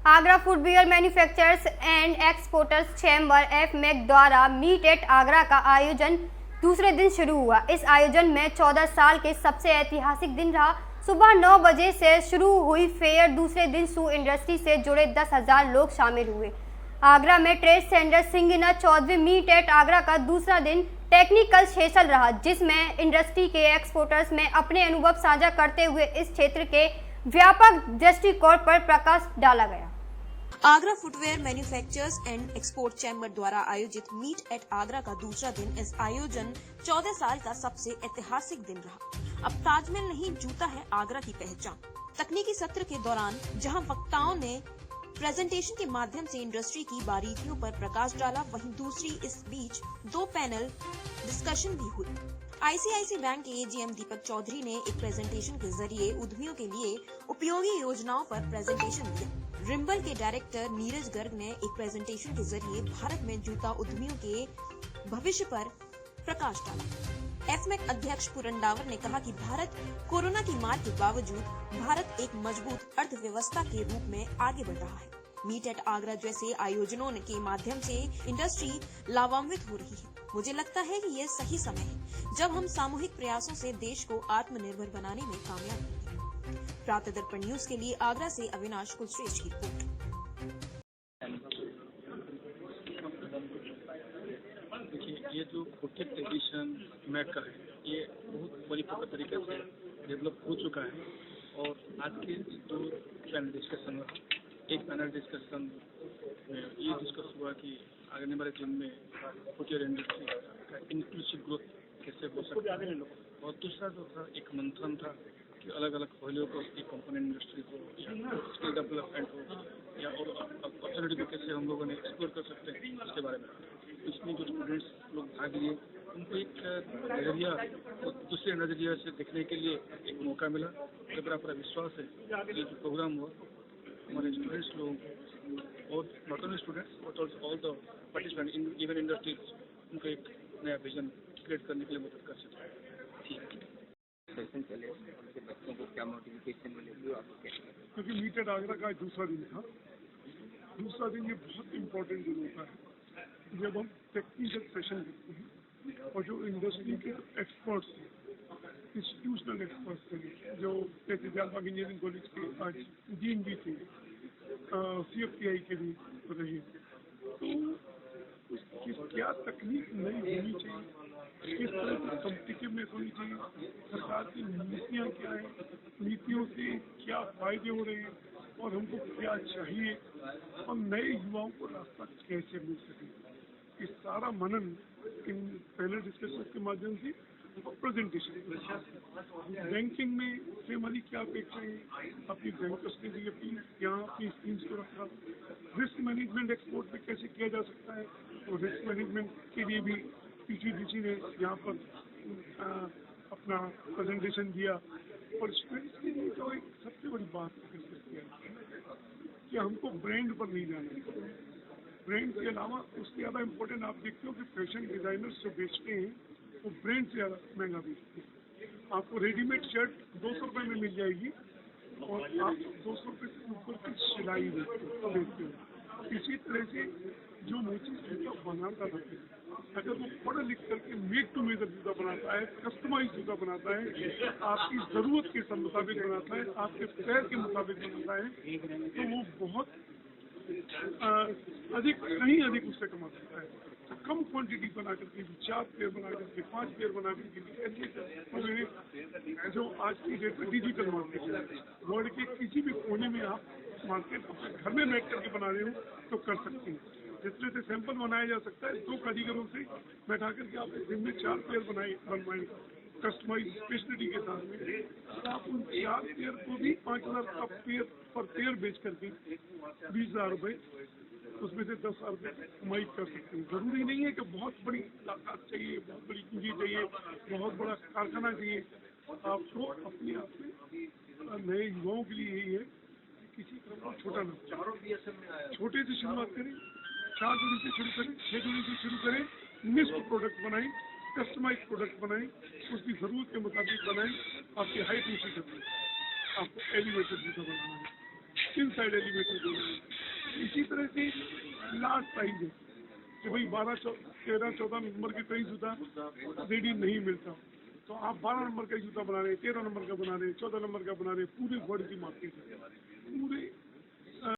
Agra footwear manufacturers and exporters chamber AFMEC द्वारा meet at Agra का आयोजन दूसरे दिन शुरू हुआ। इस आयोजन में 14 साल के सबसे ऐतिहासिक दिन रहा। सुबह 9 बजे से शुरू हुई फेयर दूसरे दिन शू इंडस्ट्री से जुड़े 10,000 लोग शामिल हुए। आगरा में ट्रेड सेंटर सिंगना 14वीं मीट एट आगरा का दूसरा दिन टेक्निकल सेशन रहा, जिसमें इंडस्ट्री के एक्सपोर्टर्स में अपने अनुभव साझा करते हुए इस क्षेत्र के व्यापक दृष्टिकोण पर प्रकाश डाला गया। Agra footwear manufacturers and export chamber द्वारा आयोजित मीट एट आगरा का दूसरा दिन इस आयोजन 14 साल का सबसे ऐतिहासिक दिन रहा। अब ताजमहल नहीं, जूता है आगरा की पहचान। तकनीकी सत्र के दौरान जहां वक्ताओं ने प्रेजेंटेशन के माध्यम से इंडस्ट्री की बारीकियों पर प्रकाश डाला, वहीं दूसरी इस बीच 2 पैनल डिस्कशन भी हुई। आईसीआईसी बैंक के एजीएम दीपक चौधरी ने एक प्रेजेंटेशन के जरिए उद्यमियों के लिए उपयोगी योजनाओं पर प्रेजेंटेशन दिया। रिम्बल के डायरेक्टर नीरज गर्ग ने एक प्रेजेंटेशन के जरिए भारत में जूता उद्यमियों के भविष्य पर प्रकाश डाला। एफमेक अध्यक्ष पुरंडावर ने कहा कि भारत कोरोना की मार के बावजूद भारत एक मजबूत अर्थव्यवस्था के रूप में आगे बढ़ रहा है। मीट एट आगरा जैसे आयोजनों के माध्यम से इंडस्ट्री लाभान्वित हो रही है। मुझे लगता है कि ये सही समय है जब हम सामूहिक प्रयासों से देश को आत्मनिर्भर बनाने में कामयाब होंगे। प्रातः दर्पण न्यूज के लिए आगरा से अविनाश कुलश्रेष्ठ की रिपोर्ट। देखिए, ये जो 40th एडिशन मैक का है, ये बहुत परिपक्व तरीके से डेवलप हो चुका है। और आज के 2 पैनल डिस्कशन में, एक पैनल डिस्कशन में ये डिस्कस हुआ कि आने वाले दिन में फुटवेयर इंडस्ट्री का इंक्लूसिव ग्रोथ कैसे हो सकता है। और दूसरा जो था, एक मंथन था कि अलग अलग पहलुओं को, एक कंपोनेंट इंडस्ट्री को या स्किल डेवलपमेंट हो या और अपॉर्चुनिटी को कैसे हम लोगों ने एक्सप्लोर कर सकते हैं, इसके बारे में। इसमें जो स्टूडेंट्स लोग भाग लिए, उनको एक नजरिया दूसरे नजरिया से देखने के लिए एक मौका मिला। तो मेरा पूरा विश्वास है कि जो प्रोग्राम हुआ हमारे स्टूडेंट्स लोगों को, और not only students but all the participant in even industries, उनको एक नया विजन क्रिएट करने के लिए मदद कर सकते हैं। सेशन चले, उनके बच्चों को क्या मोटिवेशन मिलेगी, आपको क्या? क्योंकि मीट एट आगरा का दूसरा दिन था। दूसरा दिन ये बहुत इम्पोर्टेंट दिन होता है जब हम टेक्निकल सेशन करते हैं और जो इंडस्ट्री के एक्सपर्ट्स हैं, इंस्टीट्यूशनल एक्सपर्ट्स थे, जो जैसे जालबाग इंजीनियरिंग कॉलेज के आज डीन भी थे, CFTI के भी रहे, तो क्या तकनीक नई होनी चाहिए, किस तरह की कॉम्पिटिटिवनेस होनी चाहिए, सरकार की नीतियाँ क्या हैं, नीतियों से क्या फायदे हो रहे हैं और हमको क्या चाहिए, और नए युवाओं को रास्ता कैसे मिल सके, इस सारा मनन इन पैनल डिस्कशन के माध्यम से और प्रेजेंटेशन। बैंकिंग में से हमारी क्या अपेक्षाएं हैं, अपनी बैंकर्स के लिए अपनी यहाँ अपनी स्कीम्स को रखा, रिस्क मैनेजमेंट एक्सपोर्ट में कैसे किया जा सकता है, और रिस्क मैनेजमेंट के लिए भी PGDC ने यहाँ पर अपना प्रेजेंटेशन दिया। और स्टूडेंट्स के लिए तो एक सबसे बड़ी बात डिस्कस किया कि हमको ब्रांड पर नहीं जाना है। ब्रांड के अलावा उससे ज़्यादा इम्पोर्टेंट आप देखते हो कि फैशन डिज़ाइनर्स जो बेचते हैं वो ब्रांड से ज़्यादा महंगा बेचते हैं। आपको रेडीमेड शर्ट 200 रुपये में मिल जाएगी और आप 200 रुपये से ऊपर की सिलाई बेचते हो। इसी तरह से जो मोची जूता बनाता था, अगर वो पढ़ लिख करके मेक टू मेजर जूता बनाता है, कस्टमाइज जूता बनाता है, आपकी ज़रूरत के मुताबिक बनाता है, आपके पैर के मुताबिक बनाता है, तो वो बहुत कहीं अधिक उससे कमा सकता है। कम क्वांटिटी बना करके 4 पेयर बना करके 5 पेयर बना करके ऐसे जो आज की डेट में डिजिटल मार्केट है, वर्ल्ड के किसी भी कोने में आप मार्केट अपने घर में बैठ करके बना रहे हो तो कर सकते हैं। जिसमें से सैंपल बनाया जा सकता है 2 कारीगरों से बैठा करके आप दिन में 4 पेयर बनवाएंगे कस्टमाइज स्पेशलिटी के साथ में, तो आप उन 4 पेयर को भी 5,000 का पर पेयर बेच करके 20,000 रुपये, उसमें से 10,000 रुपये कमाई कर सकते हैं। जरूरी नहीं है कि बहुत बड़ी ताकत चाहिए, बहुत बड़ी पूंजी चाहिए, बहुत बड़ा कारखाना चाहिए। आपको अपने आप में नए युवाओं के लिए यही है कि किसी तरह का छोटा न, छोटे से शुरुआत करें, 4 जोड़ी से शुरू करें, 6 जोड़ी से शुरू करें, निश्चित प्रोडक्ट बनाएं, कस्टमाइज प्रोडक्ट बनाएं, उसकी ज़रूरत के मुताबिक बनाएं। आपकी हाइट ऊँची करनी है, आपको एलिवेटेड जूता बनाना है, इनसाइड एलिवेटेड बनाना है। क्या साइज है कि भाई 12, 13, 14 नंबर के कई जूता रेडी नहीं मिलता, तो आप 12 नंबर का जूता बना रहे हैं, 13 नंबर का बना रहे हैं, 14 नंबर का बना रहे हैं, पूरी बॉडी की मार्केट है, पूरे